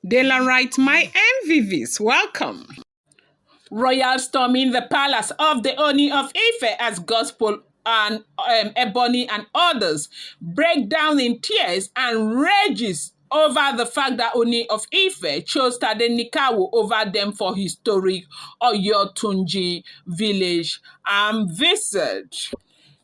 Daylight, my MVVs, welcome. Royal storming the palace of the Ooni of Ife as gospel and Ebony and others break down in tears and rages over the fact that Ooni of Ife chose Tadenikawo over them for historic Oyotunji village visit.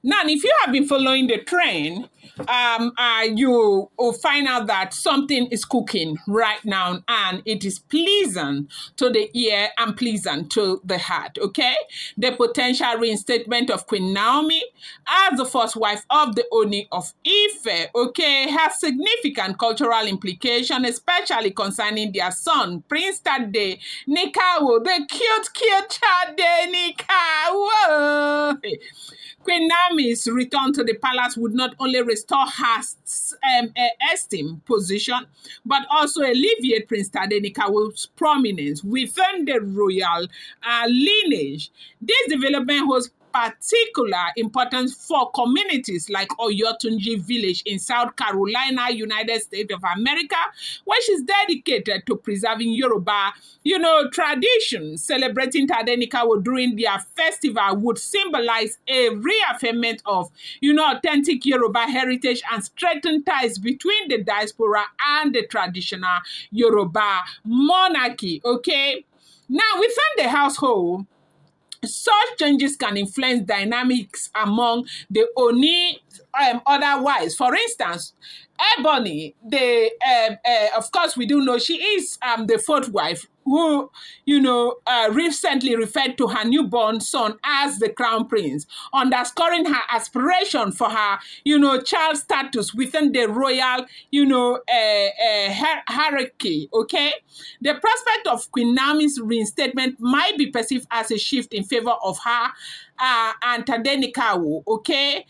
Now, if you have been following the trend, you will find out that something is cooking right now, and it is pleasant to the ear and pleasant to the heart. Okay, the potential reinstatement of Queen Naomi as the first wife of the Ooni of Ife, okay, has significant cultural implication, especially concerning their son, Prince Tadenikawo, the cute Tadenikawo. Queen Naomi's return to the palace would not only restore her esteem position, but also alleviate Prince Tadenikawo's prominence within the royal lineage. This development was particular importance for communities like Oyotunji village in South Carolina, United States of America, which is dedicated to preserving Yoruba, traditions. Celebrating Tadenikawo during their festival would symbolize a reaffirmation of, authentic Yoruba heritage and strengthen ties between the diaspora and the traditional Yoruba monarchy. Okay, now within the household, such changes can influence dynamics among the Oni other wives. For instance, Ebony, of course, we do know she is the fourth wife who, recently referred to her newborn son as the crown prince, underscoring her aspiration for her, child status within the royal, hierarchy, okay? The prospect of Queen Naomi's reinstatement might be perceived as a shift in favor of her and Tadenikawo, okay?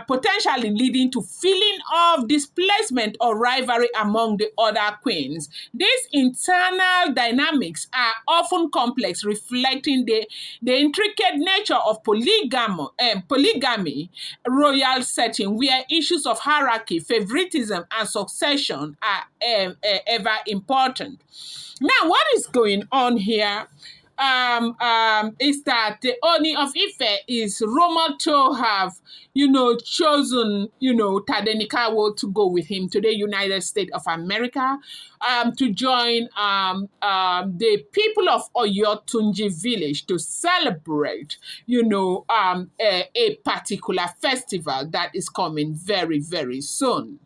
Potentially leading to feeling of displacement or rivalry among the other queens. These internal dynamics are often complex, reflecting the intricate nature of polygamy, royal setting, where issues of hierarchy, favoritism, and succession are ever important. Now, what is going on here? Is that the Ooni of Ife is rumored to have, chosen, Tadenikawo to go with him to the United States of America, to join the people of Oyotunji village to celebrate, a particular festival that is coming very, very soon.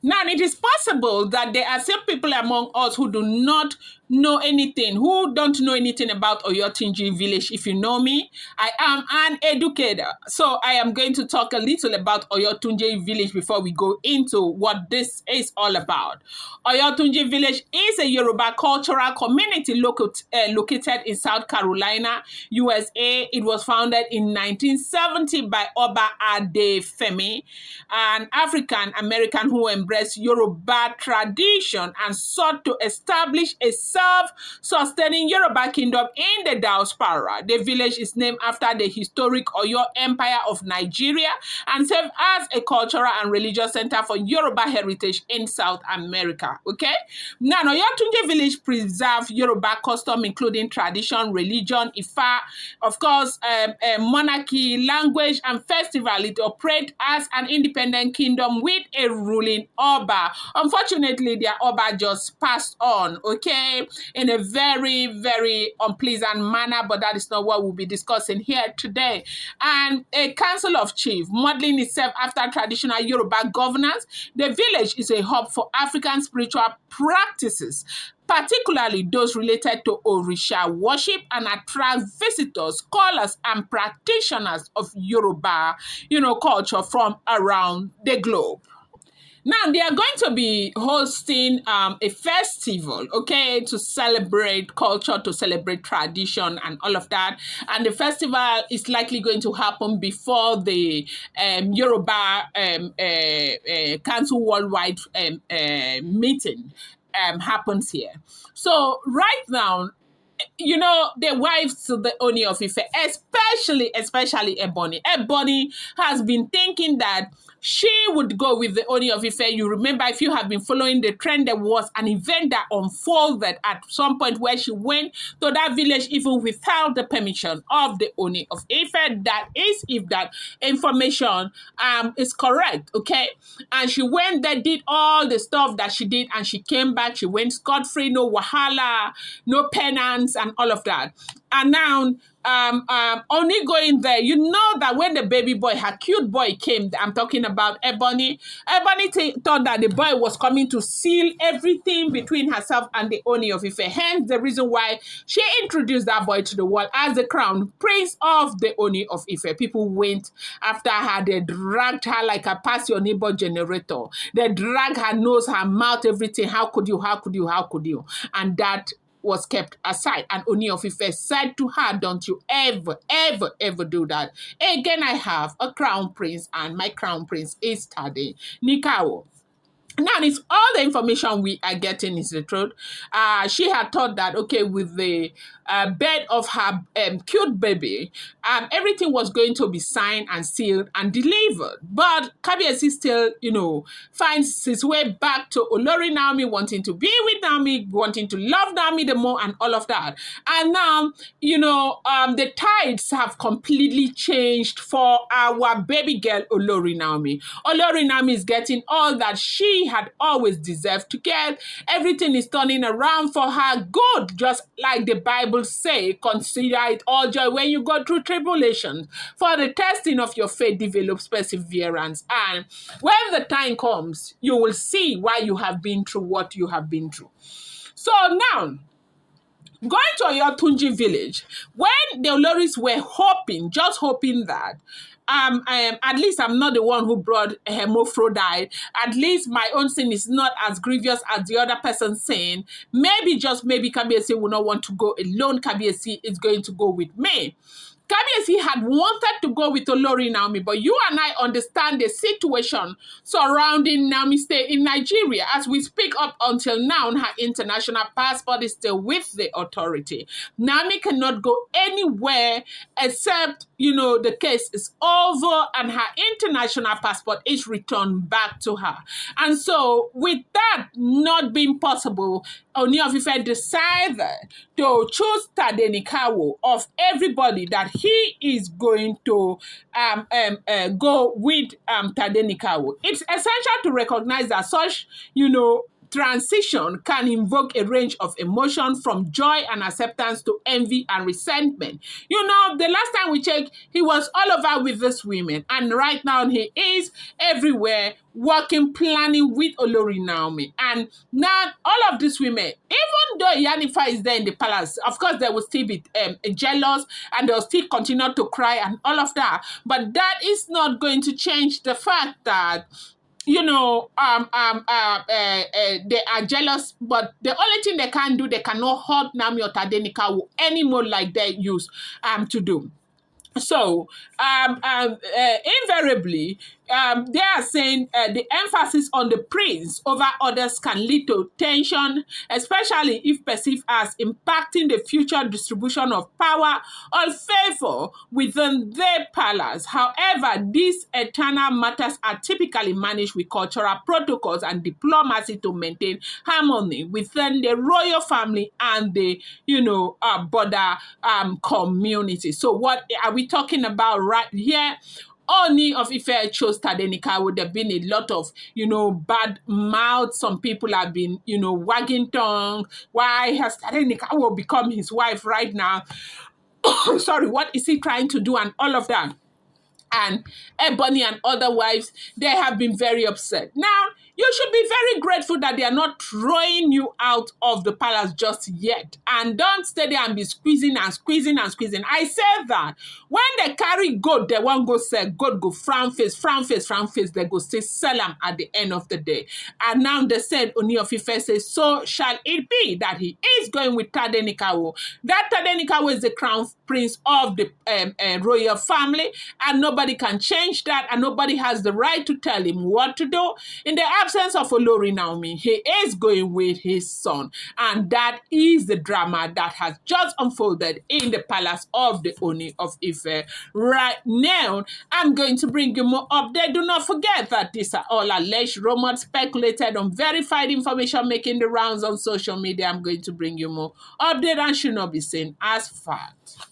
Now, it is possible that there are some people among us who do not know anything, who don't know anything about Oyotunji village. If you know me, I am an educator. So I am going to talk a little about Oyotunji village before we go into what this is all about. Oyotunji village is a Yoruba cultural community located in South Carolina, USA. It was founded in 1970 by Oba Adefemi, an African American who embraced Yoruba tradition and sought to establish a self-sustaining Yoruba kingdom in the diaspora. The village is named after the historic Oyo Empire of Nigeria and serves as a cultural and religious center for Yoruba heritage in South America. Okay? Now, Oyotunji village preserves Yoruba custom, including tradition, religion, Ifa, of course, monarchy, language, and festival. It operates as an independent kingdom with a ruling Oba. Unfortunately, their Oba just passed on, okay, in a very, very unpleasant manner, but that is not what we'll be discussing here today. And a council of chiefs, modeling itself after traditional Yoruba governance, the village is a hub for African spiritual practices, particularly those related to Orisha worship, and attract visitors, scholars, and practitioners of Yoruba, culture from around the globe. Now, they are going to be hosting a festival, okay, to celebrate culture, to celebrate tradition and all of that. And the festival is likely going to happen before the Yoruba Council Worldwide meeting happens here. So right now, the wives to the Ooni of Ife, especially Ebony. Ebony has been thinking that she would go with the Ooni of Ife. You remember, if you have been following the trend, there was an event that unfolded at some point where she went to that village even without the permission of the Ooni of Ife. That is, if that information is correct, okay? And she went there, did all the stuff that she did, and she came back. She went scot-free, no wahala, no penance, and all of that. And now, only going there, you know that when the baby boy, her cute boy came, I'm talking about Ebony. Ebony thought that the boy was coming to seal everything between herself and the Ooni of Ife. Hence the reason why she introduced that boy to the world as the crown prince of the Ooni of Ife. People went after her. They dragged her like a pass your neighbor generator. They dragged her nose, her mouth, everything. How could you? How could you? How could you? And that was kept aside. And Ooni of Ife said to her, don't you ever, ever, ever do that. Again, I have a crown prince, and my crown prince is Tadenikawo. Now, it's all the information we are getting is the truth. She had thought that, okay, with the birth of her cute baby, everything was going to be signed and sealed and delivered. But Kabiyesi still, finds his way back to Olori Naomi, wanting to be with Naomi, wanting to love Naomi the more, and all of that. And now, the tides have completely changed for our baby girl, Olori Naomi. Olori Naomi is getting all that she had always deserved to get. Everything is turning around for her good, just like the Bible say, consider it all joy when you go through tribulation, for the testing of your faith develops perseverance. And when the time comes, you will see why you have been through what you have been through. So now, going to Oyotunji village, when the Oloris were just hoping that at least I'm not the one who brought hermaphrodite. At least my own sin is not as grievous as the other person's sin. Maybe, just maybe, Kabiyesi will not want to go alone. Kabiyesi is going to go with me. Kabiyesi had wanted to go with Olori Naomi, but you and I understand the situation surrounding Naomi's stay in Nigeria. As we speak up until now, her international passport is still with the authority. Naomi cannot go anywhere except, the case is over and her international passport is returned back to her. And so, with that not being possible, Ooni of Ife decided to choose Tadenikawo of everybody, that he is going to go with Tadenikawo. It's essential to recognize that such, transition can invoke a range of emotion from joy and acceptance to envy and resentment. The last time we checked, he was all over with these women, and right now he is everywhere working, planning with Olori Naomi. And now all of these women, even though Yanifa is there in the palace, of course they will still be jealous, and they'll still continue to cry and all of that. But that is not going to change the fact that they are jealous, but the only thing they can do, they cannot hurt Naomi or Tadenikawo anymore like they used to do. So, invariably, they are saying the emphasis on the prince over others can lead to tension, especially if perceived as impacting the future distribution of power or favor within the palace. However, these eternal matters are typically managed with cultural protocols and diplomacy to maintain harmony within the royal family and the, border community. So what are we talking about right here? Ooni of Ife chose Tadenikawo. There have been a lot of, bad mouth. Some people have been, wagging tongue. Why has Tadenikawo become his wife right now? Sorry, what is he trying to do and all of that? And Ebony and other wives, they have been very upset. Now, you should be very grateful that they are not throwing you out of the palace just yet. And don't stay there and be squeezing and squeezing and squeezing. I said that when they carry goat, they won't go sell goat, go frown face, frown face, frown face. They go still sell them at the end of the day. And now they said, Ooni of Ife says, so shall it be that he is going with Tadenikawo. That Tadenikawo is the crown prince of the royal family, and nobody can change that, and nobody has the right to tell him what to do. In the absence of Olori Naomi, he is going with his son. And that is the drama that has just unfolded in the palace of the Ooni of Ife. Right now, I'm going to bring you more update. Do not forget that these are all alleged rumors, speculated, unverified information making the rounds on social media. I'm going to bring you more update and should not be seen as fact.